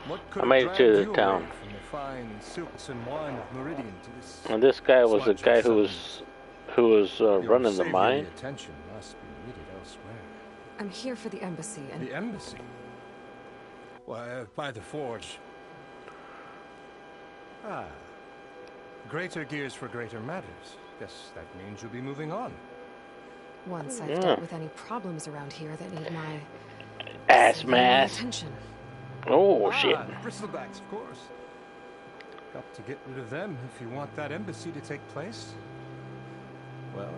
What I could made have it dragged to the you town. away from the fine silks and wine of Meridian to this And this guy was the sludge guy of who was Your running the mine. saviorly attention must be needed elsewhere. I'm here for the embassy and... The embassy? Why, by the forge. Ah. Greater gears for greater matters. Guess that means you'll be moving on. Once I've dealt with any problems around here that need my... Ass singular mass. attention. Oh shit. Bristlebacks, of course. Got to get rid of them if you want that embassy to take place. Well,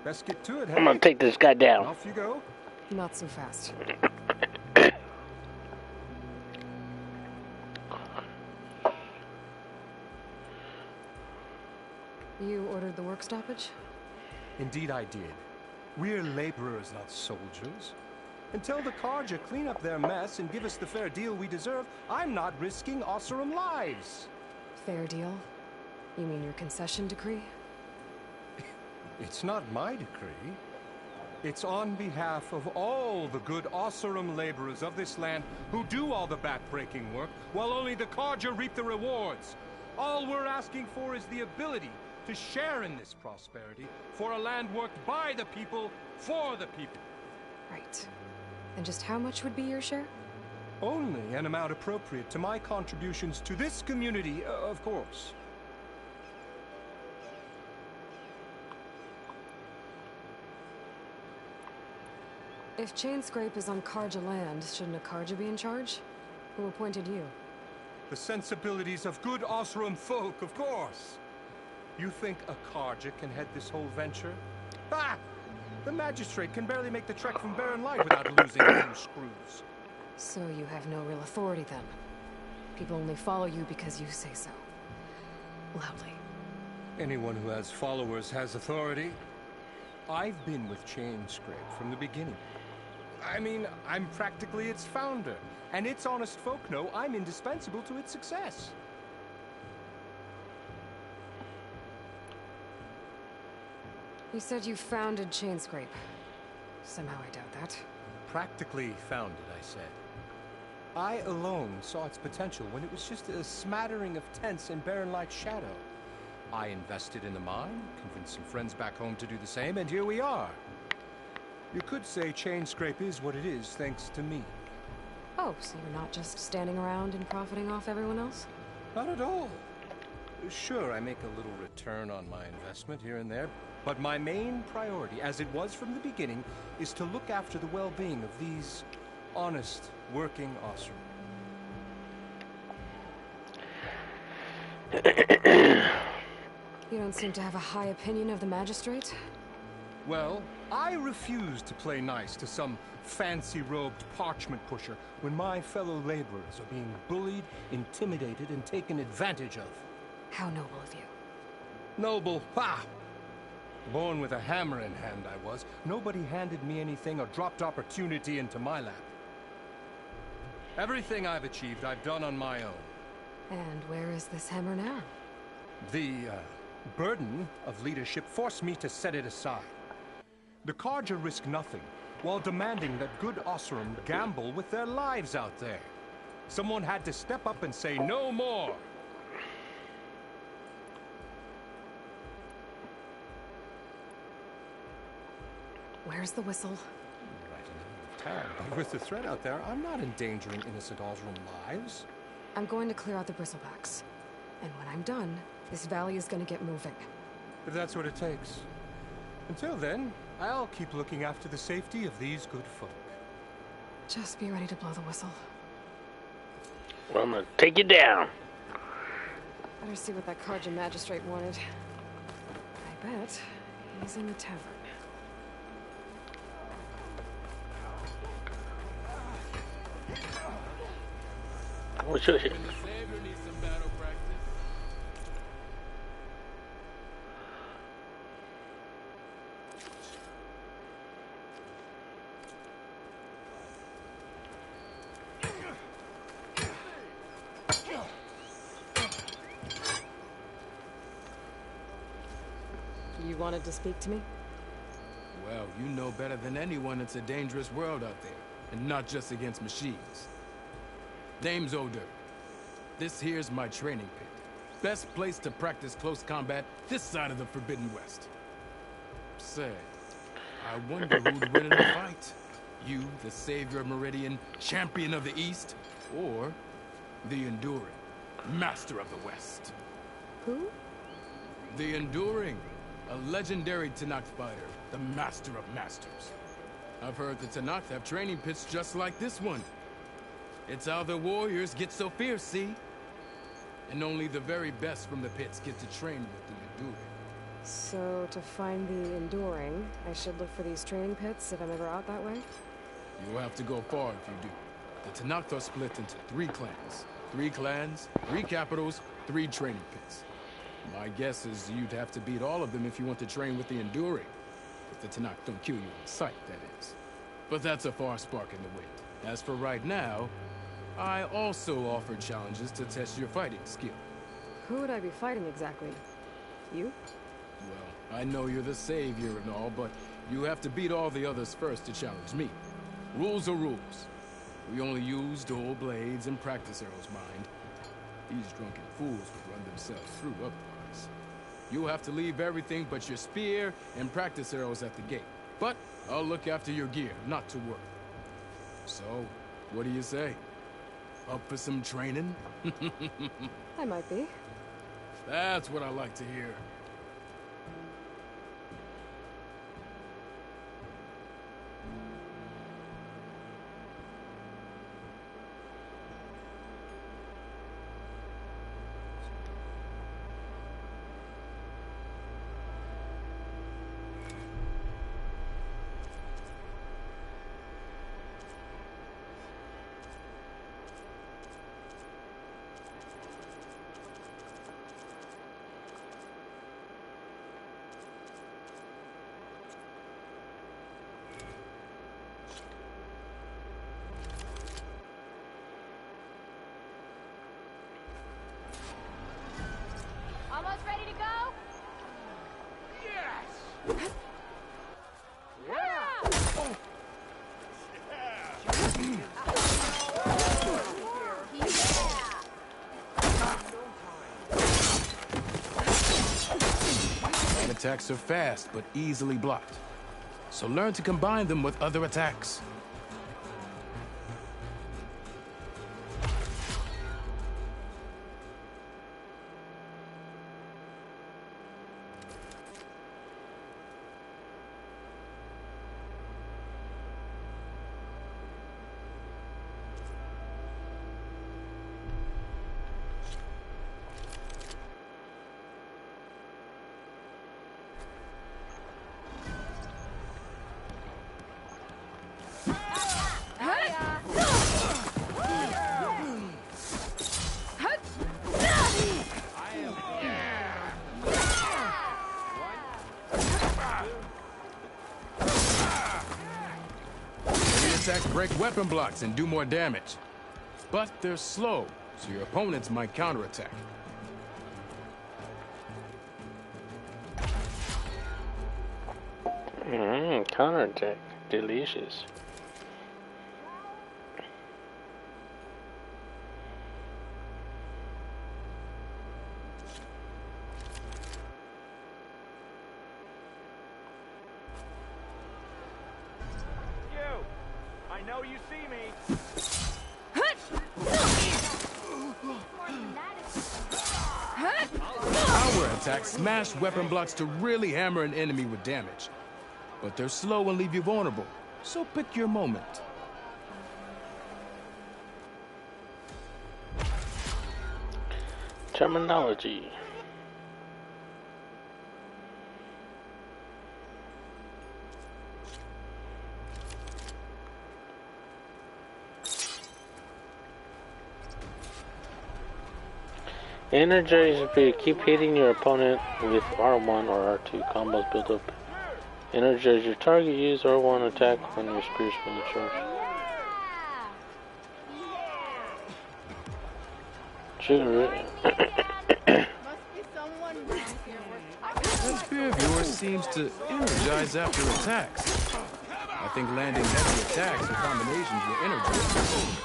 best get to it, hey? I'm gonna take this guy down. Off you go. Not so fast. You ordered the work stoppage? Indeed I did. We're laborers, not soldiers. Until the Carja clean up their mess and give us the fair deal we deserve, I'm not risking Osseram lives. Fair deal? You mean your concession decree? It's not my decree. It's on behalf of all the good Osseram laborers of this land who do all the back-breaking work, while only the Carja reap the rewards. All we're asking for is the ability to share in this prosperity for a land worked by the people, for the people. Right. And just how much would be your share? Only an amount appropriate to my contributions to this community, of course. If Chainscrape is on Karja land, shouldn't a Karja be in charge? Who appointed you? The sensibilities of good Osseram folk, of course. You think a Karja can head this whole venture? Ah! The magistrate can barely make the trek from Barren Light without losing a few screws. So you have no real authority then? People only follow you because you say so. Loudly. Anyone who has followers has authority. I've been with Chainscrape from the beginning. I mean, I'm practically its founder, and its honest folk know I'm indispensable to its success. You said you founded Chainscrape. Somehow I doubt that. Practically founded, I said. I alone saw its potential when it was just a smattering of tents in Barren Light shadow. I invested in the mine, convinced some friends back home to do the same, and here we are. You could say Chainscrape is what it is thanks to me. Oh, so you're not just standing around and profiting off everyone else? Not at all. Sure, I make a little return on my investment here and there, but my main priority, as it was from the beginning, is to look after the well-being of these honest, working Osseram. You don't seem to have a high opinion of the magistrate? Well, I refuse to play nice to some fancy-robed parchment pusher when my fellow laborers are being bullied, intimidated, and taken advantage of. How noble of you. Noble, ha! Born with a hammer in hand, I was. Nobody handed me anything or dropped opportunity into my lap. Everything I've achieved, I've done on my own. And where is this hammer now? The burden of leadership forced me to set it aside. The Carja risk nothing, while demanding that good Osseram gamble with their lives out there. Someone had to step up and say no more. Where's the whistle? Right in the middle of town, but with the threat out there, I'm not endangering innocent Osseram lives. I'm going to clear out the bristlebacks. And when I'm done, this valley is going to get moving. If that's what it takes. Until then, I'll keep looking after the safety of these good folk. Just be ready to blow the whistle. Well, I'm gonna take you down. Better see what that Karja magistrate wanted. I bet he's in the tavern. What's your shit? You wanted to speak to me? Well, you know better than anyone it's a dangerous world out there, and not just against machines. Name's Oder. This here's my training pit. Best place to practice close combat this side of the Forbidden West. Say, I wonder who'd win in a fight. You, the savior of Meridian, champion of the East, or the Enduring, master of the West. Who? The Enduring, a legendary Tenakth fighter, the master of masters. I've heard the Tenakth have training pits just like this one. It's how the warriors get so fierce, see? And only the very best from the pits get to train with the Enduring. So, to find the Enduring, I should look for these training pits if I'm ever out that way? You'll have to go far if you do. The Tenakth are split into 3 clans. 3 clans, 3 capitals, 3 training pits. My guess is you'd have to beat all of them if you want to train with the Enduring. If the Tenakth don't kill you on sight, that is. But that's a far spark in the wind. As for right now, I also offer challenges to test your fighting skill. Who would I be fighting exactly? You? Well, I know you're the savior and all, but you have to beat all the others first to challenge me. Rules are rules. We only use dual blades and practice arrows, mind. These drunken fools would run themselves through otherwise. You'll have to leave everything but your spear and practice arrows at the gate. But I'll look after your gear, not to worry. So, what do you say? Up for some training? I might be. That's what I like to hear. Almost ready to go? Yes! Light attacks are fast, but easily blocked. So learn to combine them with other attacks. Attacks break weapon blocks and do more damage. But they're slow, so your opponents might counterattack. Counterattack. Delicious. I know you see me. Power attacks smash weapon blocks to really hammer an enemy with damage. But they're slow and leave you vulnerable, so pick your moment. Terminology. Energize speed. Keep hitting your opponent with R1 or R2. Combos build up. Energize your target. Use R1 attack when your spear's fully charged. That spear of yours seems to energize after attacks. I think landing heavy attacks or combinations will energize.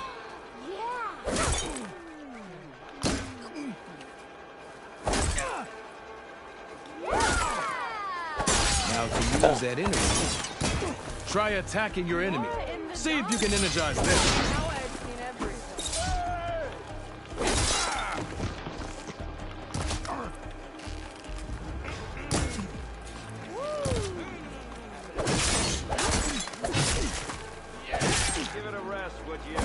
use that energy. Try attacking your enemy. See if you can energize them. Give it a rest, would you?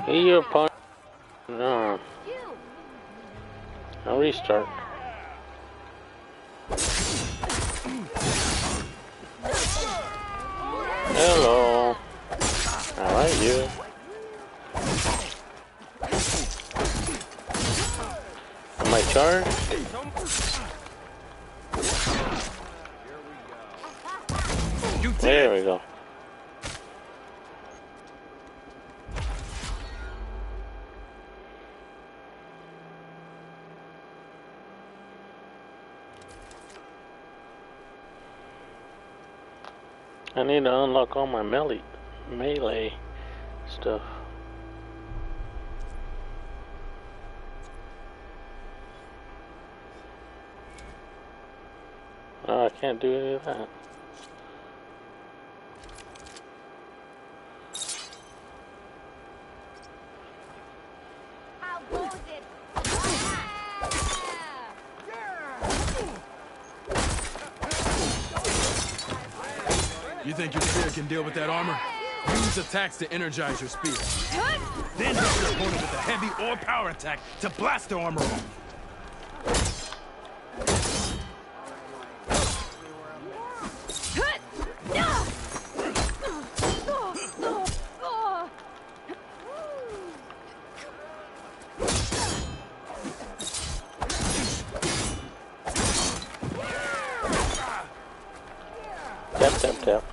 Hit your opponent. No. I'll restart. Hello. Alright, you. Am I charged? There we go. I need to unlock all my melee stuff. Oh, I can't do any of that. You think your spear can deal with that armor? Use attacks to energize your spear. Then hit your opponent with a heavy or power attack to blast the armor off. Tap, tap, tap.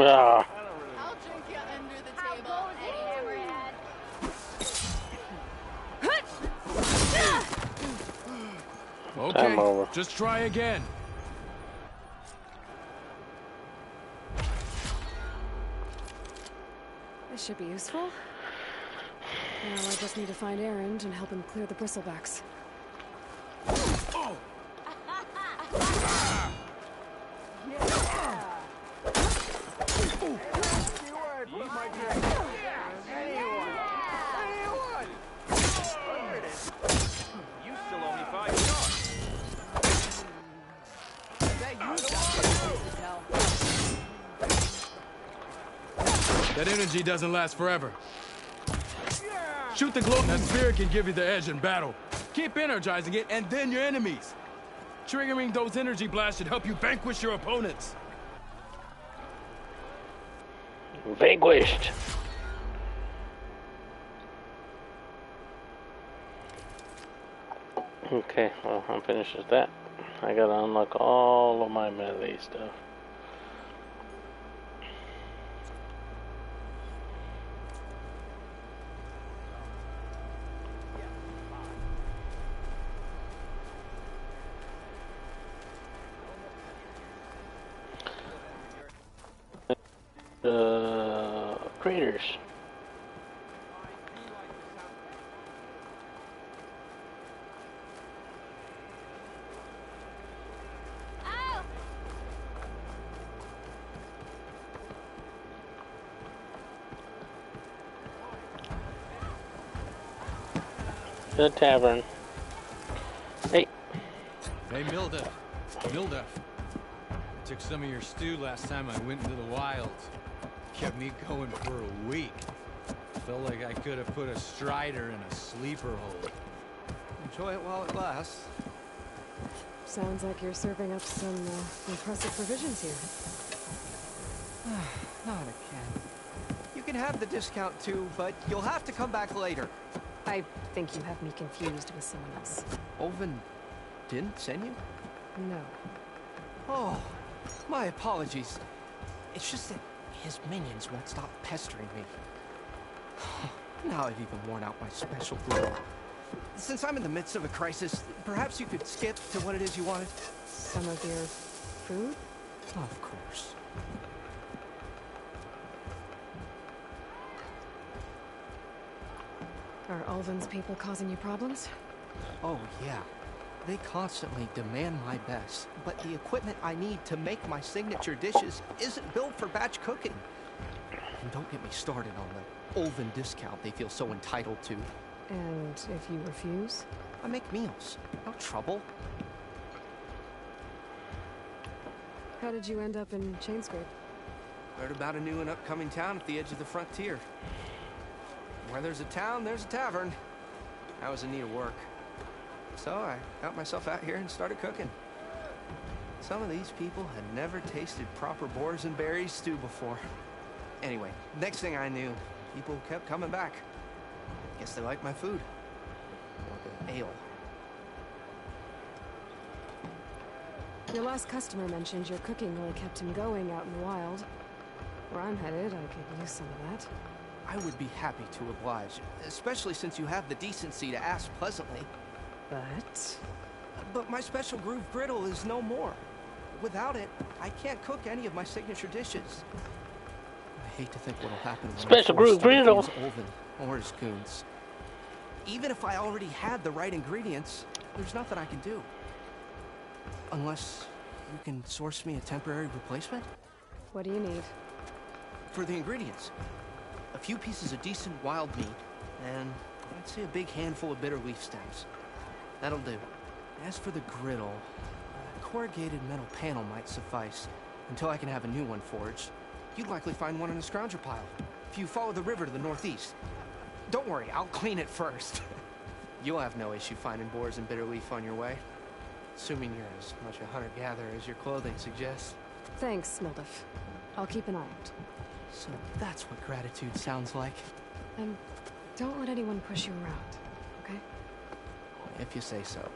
Ah. I'll drink you under the table, Eddie Hammerhead. Time over. Okay, just try again. This should be useful. Now I just need to find Erend and help him clear the bristlebacks. Oh. You still owe me 5 stars. That energy doesn't last forever. Shoot the glow. That spear can give you the edge in battle. Keep energizing it, and then your enemies. Triggering those energy blasts should help you vanquish your opponents. Vanquished. Okay, well, I'm finished with that. I gotta unlock all of my melee stuff. Craters. The tavern. Hey. Hey, Milda. Milda. I took some of your stew last time I went into the wilds. Kept me going for a week. Felt like I could have put a strider in a sleeper hole. Enjoy it while it lasts. Sounds like you're serving up some impressive provisions here. Not again. You can have the discount too, but you'll have to come back later. I think you have me confused with someone else. Olvin didn't send you? No. Oh, my apologies. It's just that his minions won't stop pestering me. Now I've even worn out my special grill. Since I'm in the midst of a crisis, perhaps you could skip to what it is you wanted? Some of your food? Of course. Are Ulvin's people causing you problems? Oh, yeah. They constantly demand my best, but the equipment I need to make my signature dishes isn't built for batch cooking. And don't get me started on the Ulvin discount they feel so entitled to. And if you refuse? I make meals. No trouble. How did you end up in Chainscrape? Heard about a new and upcoming town at the edge of the frontier. Where there's a town, there's a tavern. I was in need of work. So I got myself out here and started cooking. Some of these people had never tasted proper boars and berries stew before. Anyway, next thing I knew, people kept coming back. Guess they liked my food. Or the ale. Your last customer mentioned your cooking really kept him going out in the wild. Where I'm headed, I could use some of that. I would be happy to oblige, especially since you have the decency to ask pleasantly. But my special groove griddle is no more. Without it, I can't cook any of my signature dishes. I hate to think what'll happen when Special groove griddle. Olvin or his goons. Even if I already had the right ingredients, there's nothing I can do. Unless you can source me a temporary replacement? What do you need? For the ingredients, a few pieces of decent wild meat, and I'd say a big handful of bitter leaf stems. That'll do. As for the griddle, a corrugated metal panel might suffice until I can have a new one forged. You'd likely find one in a scrounger pile if you follow the river to the northeast. Don't worry, I'll clean it first. You'll have no issue finding boars and bitter leaf on your way, assuming you're as much a hunter-gatherer as your clothing suggests. Thanks, Mildif. I'll keep an eye out. So that's what gratitude sounds like. And don't let anyone push you around, okay? If you say so.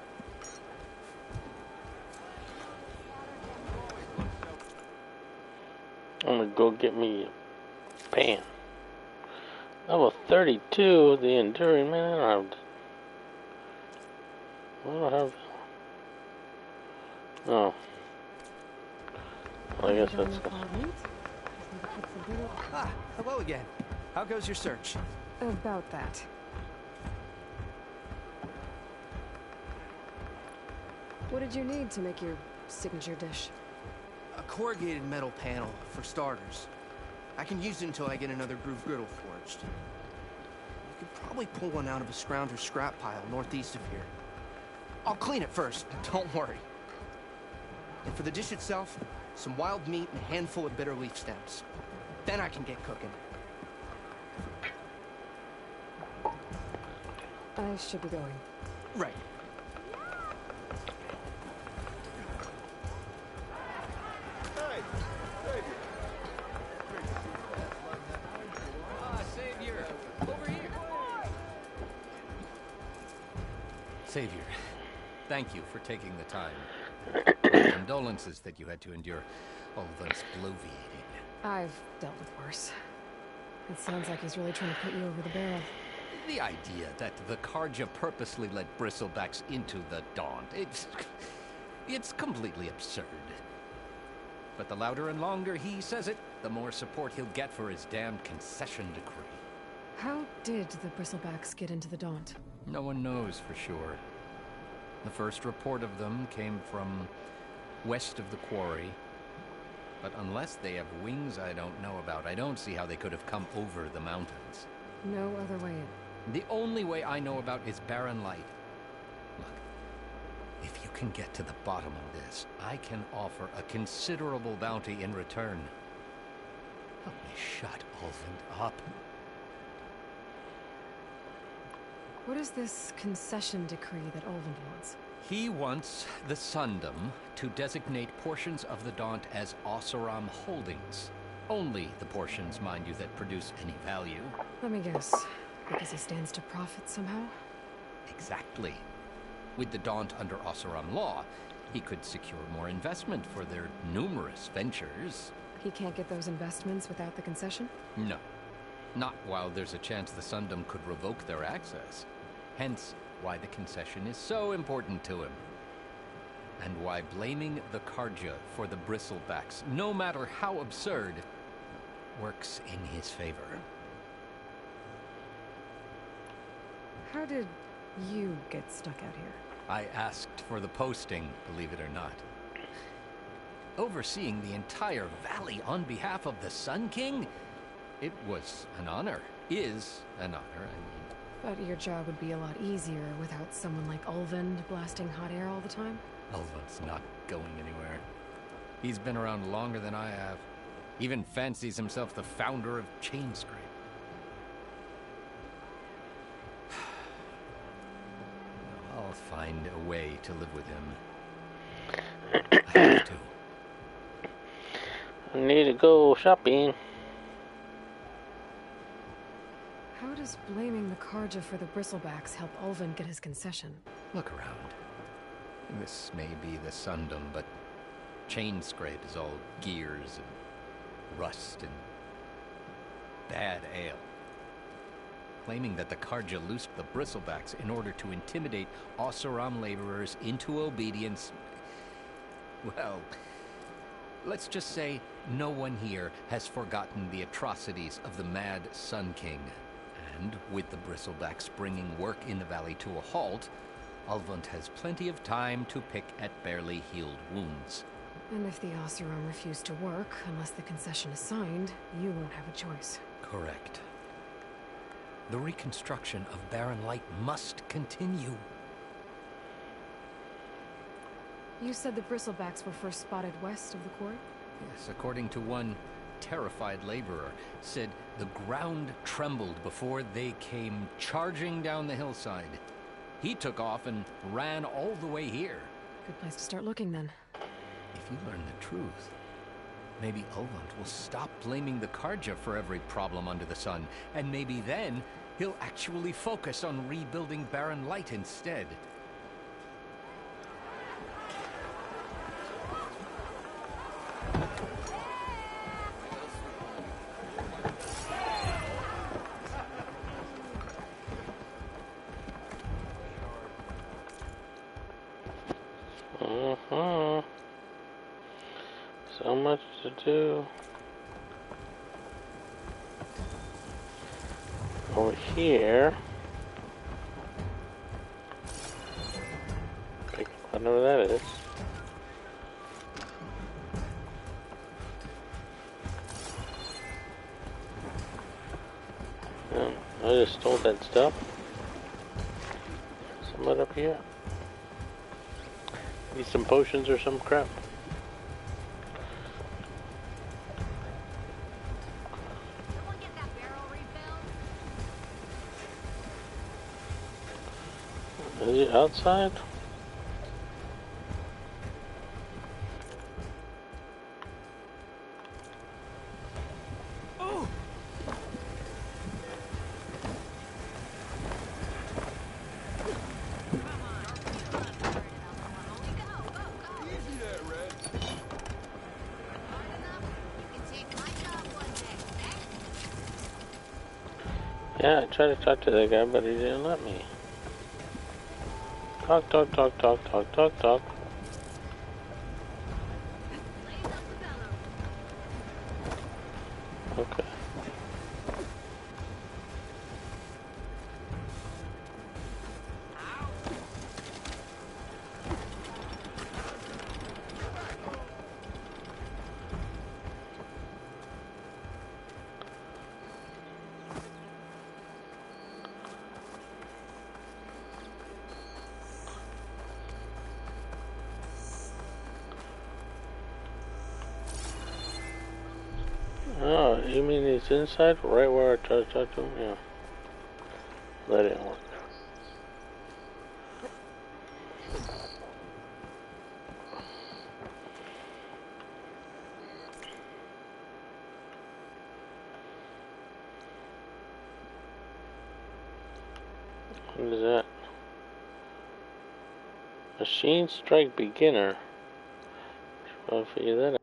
I'm gonna go get me a pan. Level 32, the enduring, man, I don't have... Oh. Well, I guess that's... Ah, hello again. How goes your search? About that. What did you need to make your signature dish? A corrugated metal panel, for starters. I can use it until I get another groove griddle forged. You could probably pull one out of a scrounger scrap pile northeast of here. I'll clean it first, don't worry. And for the dish itself, some wild meat and a handful of bitter leaf stems. Then I can get cooking. I should be going. Right. Savior! Over here! Savior, thank you for taking the time. Condolences that you had to endure all this bloviating. I've dealt with worse. It sounds like he's really trying to put you over the barrel. The idea that the Karja purposely let bristlebacks into the Daunt, it's completely absurd. But the louder and longer he says it, the more support he'll get for his damned concession decree. How did the Bristlebacks get into the Daunt? No one knows for sure. The first report of them came from west of the quarry. But unless they have wings I don't know about, I don't see how they could have come over the mountains. No other way in. The only way I know about is barren light. Look, if you can get to the bottom of this, I can offer a considerable bounty in return. Help me shut Ulvin up. What is this concession decree that Ulvin wants? He wants the Sundom to designate portions of the Daunt as Oseram holdings. Only the portions, mind you, that produce any value. Let me guess. Because he stands to profit somehow? Exactly. With the Daunt under Oseram law, he could secure more investment for their numerous ventures. He can't get those investments without the concession? No. Not while there's a chance the Sundom could revoke their access. Hence, why the concession is so important to him. And why blaming the Karja for the bristlebacks, no matter how absurd, works in his favor. How did you get stuck out here? I asked for the posting, believe it or not. Overseeing the entire valley on behalf of the Sun King? It was an honor. Is an honor, I mean. But your job would be a lot easier without someone like Ulvund blasting hot air all the time? Ulvund's not going anywhere. He's been around longer than I have. Even fancies himself the founder of Chainscrape. I'll find a way to live with him. I have to. I need to go shopping. How does blaming the Karja for the bristlebacks help Ulvund get his concession? Look around. This may be the Sundom, but Chainscrape is all gears and rust and bad ale. Claiming that the Karja loosed the bristlebacks in order to intimidate Oseram laborers into obedience. Well, let's just say no one here has forgotten the atrocities of the mad Sun King. And with the bristlebacks bringing work in the valley to a halt, Ulvund has plenty of time to pick at barely healed wounds. And if the Oseram refuse to work, unless the concession is signed, you won't have a choice. Correct. The reconstruction of Barren Light must continue. You said the bristlebacks were first spotted west of the quarry? Yes, according to one terrified laborer, said the ground trembled before they came charging down the hillside. He took off and ran all the way here. Good place to start looking, then. If you learn the truth, maybe Ulvund will stop blaming the Karja for every problem under the sun, and maybe then he'll actually focus on rebuilding Barren Light instead. So much to do. Over here. Pick whatever that is. I just stole that stuff. Somewhere up here. Need some potions or some crap. Is it outside? Oh! Yeah, I tried to talk to that guy, but he didn't let me. Talk, talk, talk, talk, talk, talk, talk. Okay. Oh, you mean he's inside? Right where I tried to talk to him? Yeah. That didn't work. What is that? Machine Strike Beginner. I'll figure that out.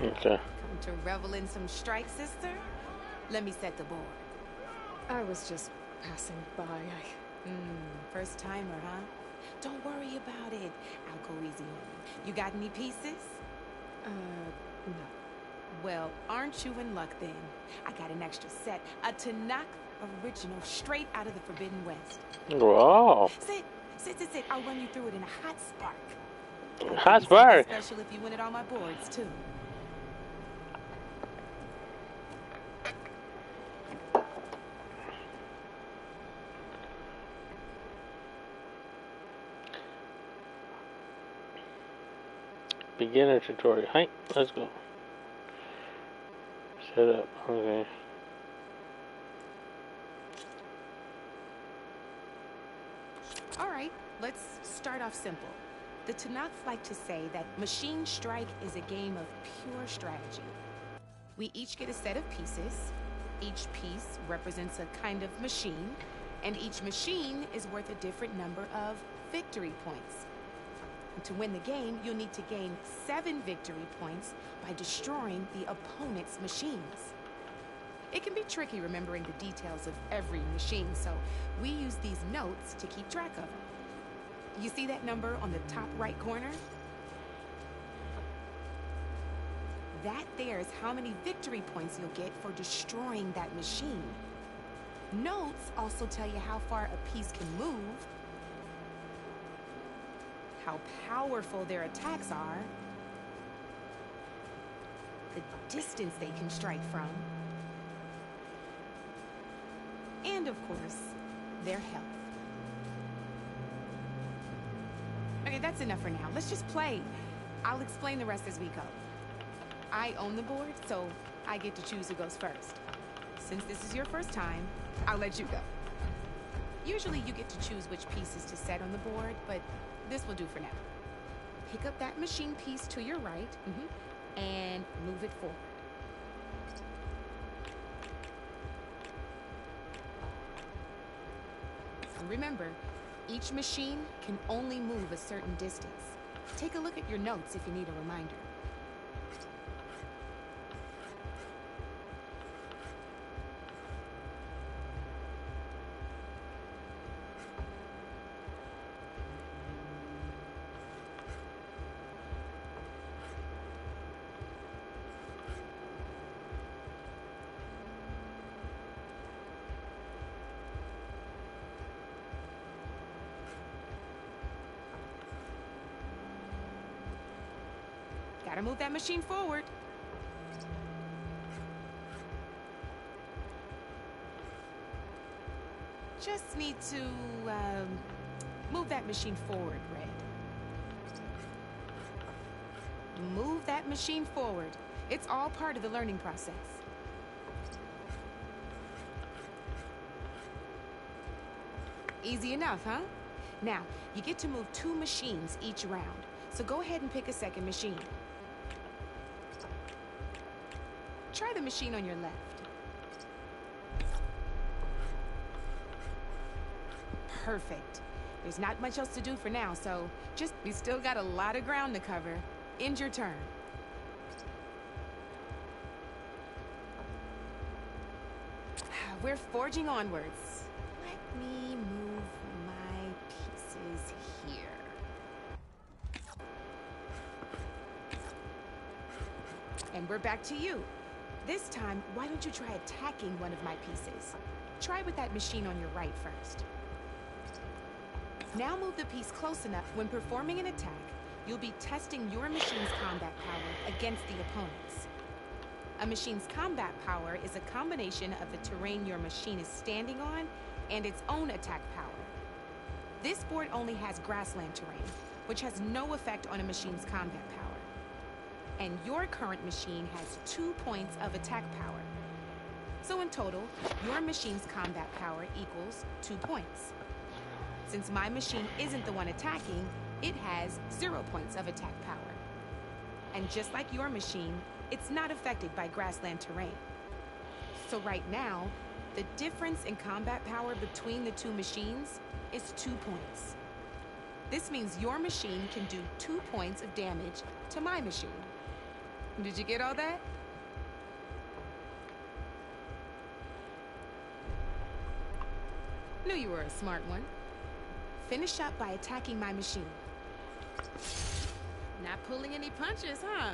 Okay. Come to revel in some strike, sister? Let me set the board. I was just passing by. First timer, huh? Don't worry about it. I'll go easy on you. You got any pieces? No. Well, aren't you in luck then? I got an extra set. A Tanakh original straight out of the Forbidden West. Wow. Sit. I'll run you through it in a hot spark. Hot spark. Special if you win it on my boards, too. Beginner tutorial. Hi, let's go. Set up. Okay. All right, let's start off simple. The Tanakh like to say that Machine Strike is a game of pure strategy. We each get a set of pieces. Each piece represents a kind of machine, and each machine is worth a different number of victory points. And to win the game, you'll need to gain 7 victory points by destroying the opponent's machines. It can be tricky remembering the details of every machine, so we use these notes to keep track of them. You see that number on the top right corner? That there is how many victory points you'll get for destroying that machine. Notes also tell you how far a piece can move, how powerful their attacks are, the distance they can strike from, and of course, their health. Okay, that's enough for now. Let's just play. I'll explain the rest as we go. I own the board, so I get to choose who goes first. Since this is your first time, I'll let you go. Usually you get to choose which pieces to set on the board, but this will do for now. Pick up that machine piece to your right, and move it forward. And remember, each machine can only move a certain distance. Take a look at your notes if you need a reminder. Gotta move that machine forward. Just need to, move that machine forward, Red. Move that machine forward. It's all part of the learning process. Easy enough, huh? Now, you get to move 2 machines each round, so go ahead and pick a second machine. Try the machine on your left. Perfect. There's not much else to do for now, so we still got a lot of ground to cover. End your turn. We're forging onwards. Let me move my pieces here. And we're back to you. This time, why don't you try attacking one of my pieces? Try with that machine on your right first. Now move the piece close enough. When performing an attack, you'll be testing your machine's combat power against the opponent's. A machine's combat power is a combination of the terrain your machine is standing on and its own attack power. This board only has grassland terrain, which has no effect on a machine's combat power. And your current machine has 2 points of attack power. So in total, your machine's combat power equals 2 points. Since my machine isn't the one attacking, it has 0 points of attack power. And just like your machine, it's not affected by grassland terrain. So right now, the difference in combat power between the two machines is 2 points. This means your machine can do 2 points of damage to my machine. Did you get all that? Knew you were a smart one. Finish up by attacking my machine. Not pulling any punches, huh?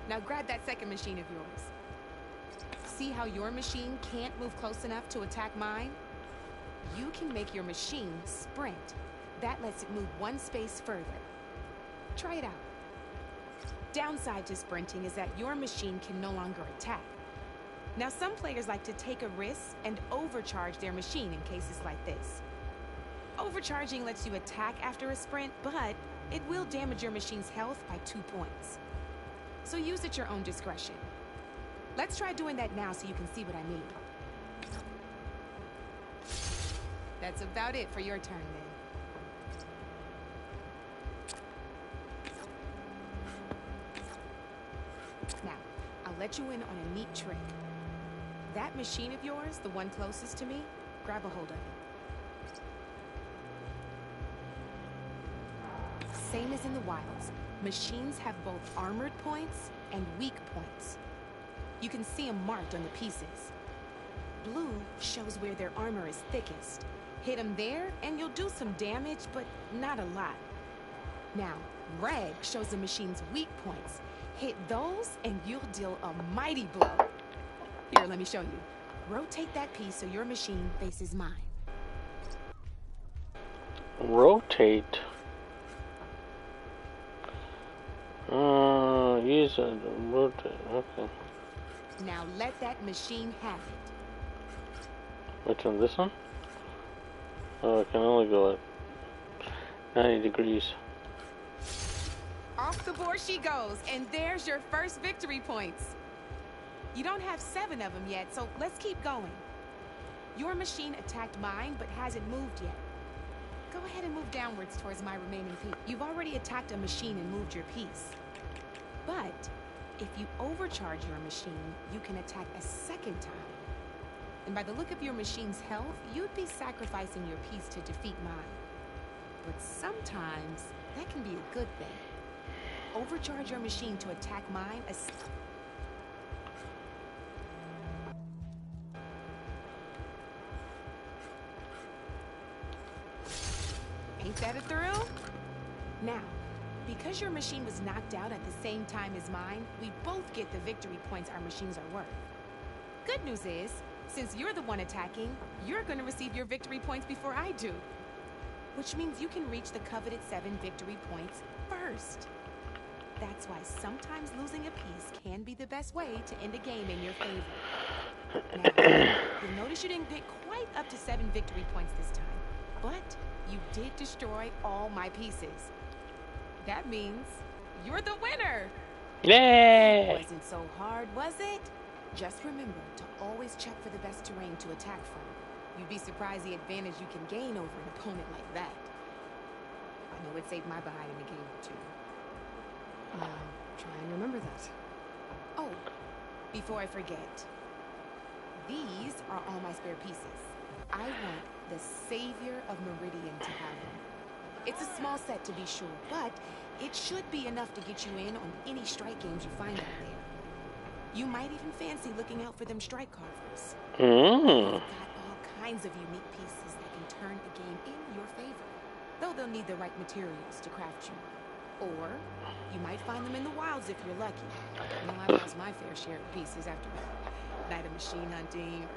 Now grab that second machine of yours. See how your machine can't move close enough to attack mine? You can make your machine sprint. That lets it move 1 space further. Try it out. Downside to sprinting is that your machine can no longer attack. Now some players like to take a risk and overcharge their machine in cases like this. Overcharging lets you attack after a sprint, but it will damage your machine's health by 2 points. So use at your own discretion. Let's try doing that now so you can see what I mean. That's about it for your turn then. Now, I'll let you in on a neat trick. That machine of yours, the one closest to me, grab a hold of it. Same as in the wilds, machines have both armored points and weak points. You can see them marked on the pieces. Blue shows where their armor is thickest. Hit them there and you'll do some damage, but not a lot. Now, red shows the machine's weak points. Hit those and you'll deal a mighty blow. Here, let me show you. Rotate that piece so your machine faces mine. Rotate? Use a rotate, okay. Now let that machine have it. Which one, this one? Oh, it can only go at 90 degrees. Off the board she goes, and there's your first victory points. You don't have 7 of them yet, so let's keep going. Your machine attacked mine, but hasn't moved yet. Go ahead and move downwards towards my remaining piece. You've already attacked a machine and moved your piece. But if you overcharge your machine, you can attack a second time. And by the look of your machine's health, you'd be sacrificing your piece to defeat mine. But sometimes that can be a good thing. Overcharge your machine to attack mine. Ain't that a thrill? Now, because your machine was knocked out at the same time as mine, we both get the victory points our machines are worth. Good news is, since you're the one attacking, you're going to receive your victory points before I do. Which means you can reach the coveted 7 victory points first. That's why sometimes losing a piece can be the best way to end a game in your favor. Now, you'll notice you didn't get quite up to 7 victory points this time, but you did destroy all my pieces. That means you're the winner! Yay! Wasn't so hard, was it? Just remember to always check for the best terrain to attack from. You'd be surprised the advantage you can gain over an opponent like that. I know it saved my behind in a game or 2. Try and remember that. Oh, before I forget, these are all my spare pieces. I want the Savior of Meridian to have them. It's a small set to be sure, but it should be enough to get you in on any strike games you find out there. You might even fancy looking out for them strike carvers. They've got all kinds of unique pieces that can turn a game in your favor, though they'll need the right materials to craft you. Or you might find them in the wilds if you're lucky. You know, I've lost my fair share of pieces after a night of machine hunting.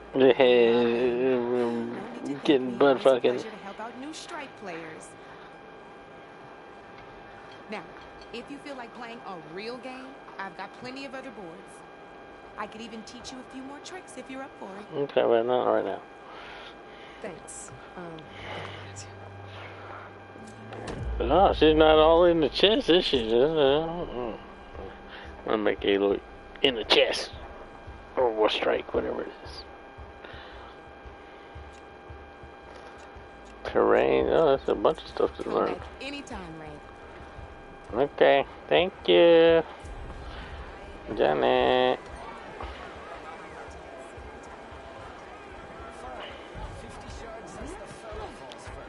Getting butt fucking. It's a pleasure to help out new strike players. Now, if you feel like playing a real game, I've got plenty of other boards. I could even teach you a few more tricks if you're up for it. Okay, but not right now. Thanks. No, she's not all in the chest, is she? I'm gonna make Aloy in the chest. Or what strike, whatever it is. Terrain. Oh, that's a bunch of stuff to Come learn. back anytime, Ray. Okay, thank you, Janet.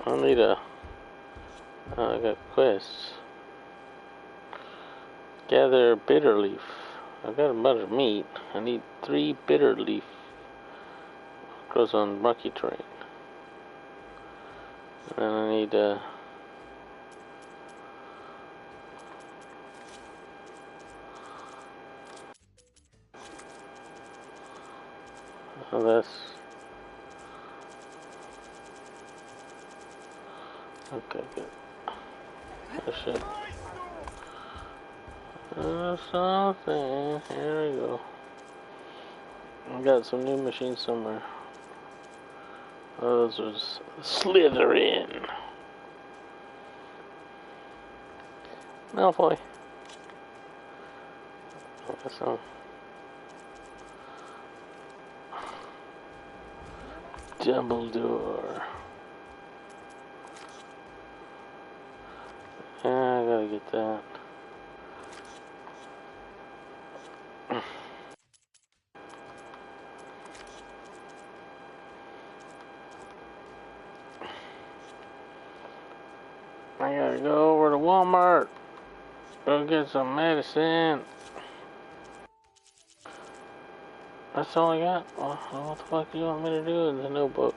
I need a. I got quests. Gather bitter leaf. I got a bunch of meat. I need 3 bitter leaf. Grows on rocky terrain. And then I need oh, that's okay. Good. Oh shit. Something. Here we go. I got some new machines somewhere. Oh, those was Slytherin. Malfoy. I got some. Dumbledore. Yeah, I gotta get that. I gotta go over to Walmart. Go get some medicine. That's all I got. Well, what the fuck do you want me to do in the notebook?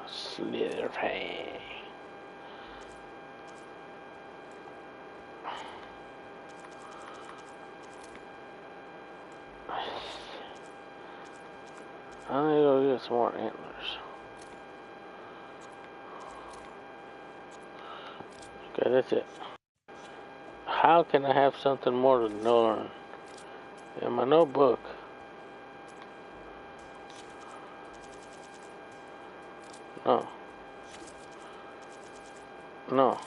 Slytherin. I need to go get some more antlers. Okay, that's it. How can I have something more to learn? In my notebook. No. No.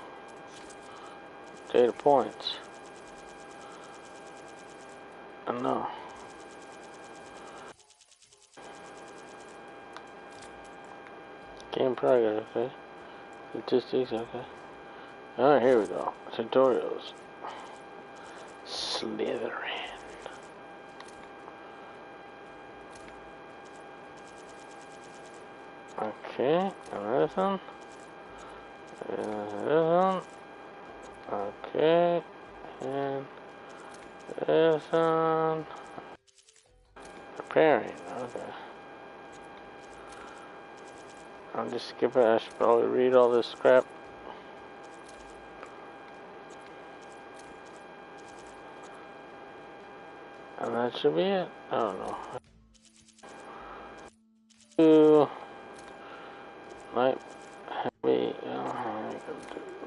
Data points. No. Game progress, okay. Statistics, okay. Alright, here we go. Tutorials. Slytherin. Okay, and this one. And this one. Okay, and this one. Preparing, okay. I'll just skip it. I should probably read all this crap. And that should be it. I don't know. Might be. I could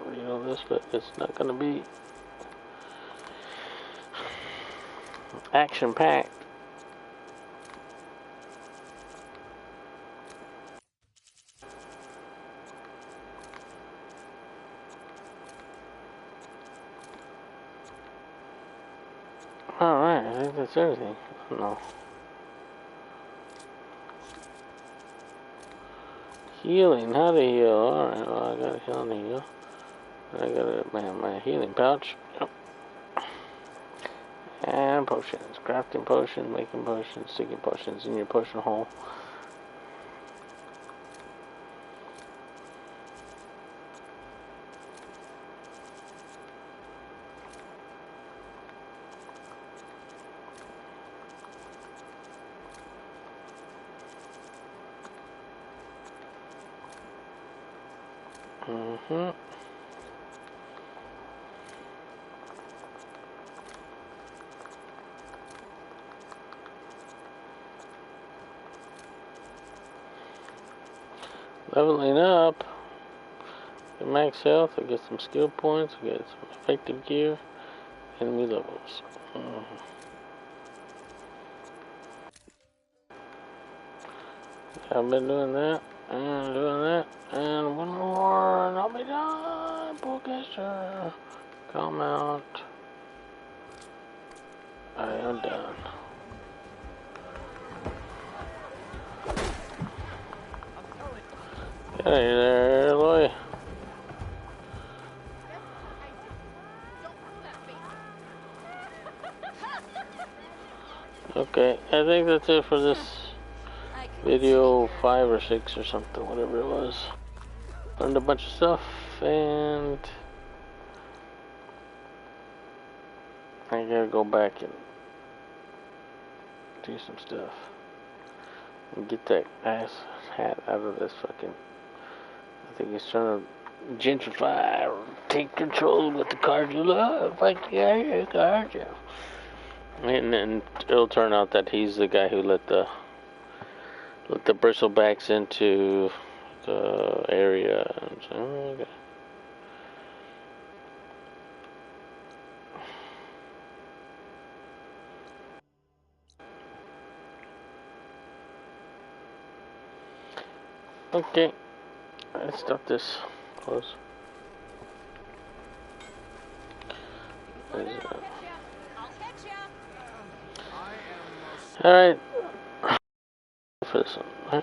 read all this, but it's not going to be action packed. Alright, I think that's everything. I don't know. Healing, how to heal. Alright, well, I got a healing heal. I got my healing pouch. Yep. And potions. Crafting potions, making potions, sticking potions in your potion hole. Leveling up. Get max health. I get some skill points. I get some effective gear. Enemy levels. I've been doing that. And doing that. And one more. And I'll be done. Podcaster. Come out. I am done. Hey there, Eloy. Okay, I think that's it for this video 5 or 6 or something, whatever it was. Learned a bunch of stuff, and I gotta go back and do some stuff and get that ass hat out of this fucking. I think he's trying to gentrify or take control with the cars you love. Like, yeah, your cars, yeah. And then it'll turn out that he's the guy who let the bristlebacks into the area. And so, okay. Okay, let's stop this. Close. Alright. For this one.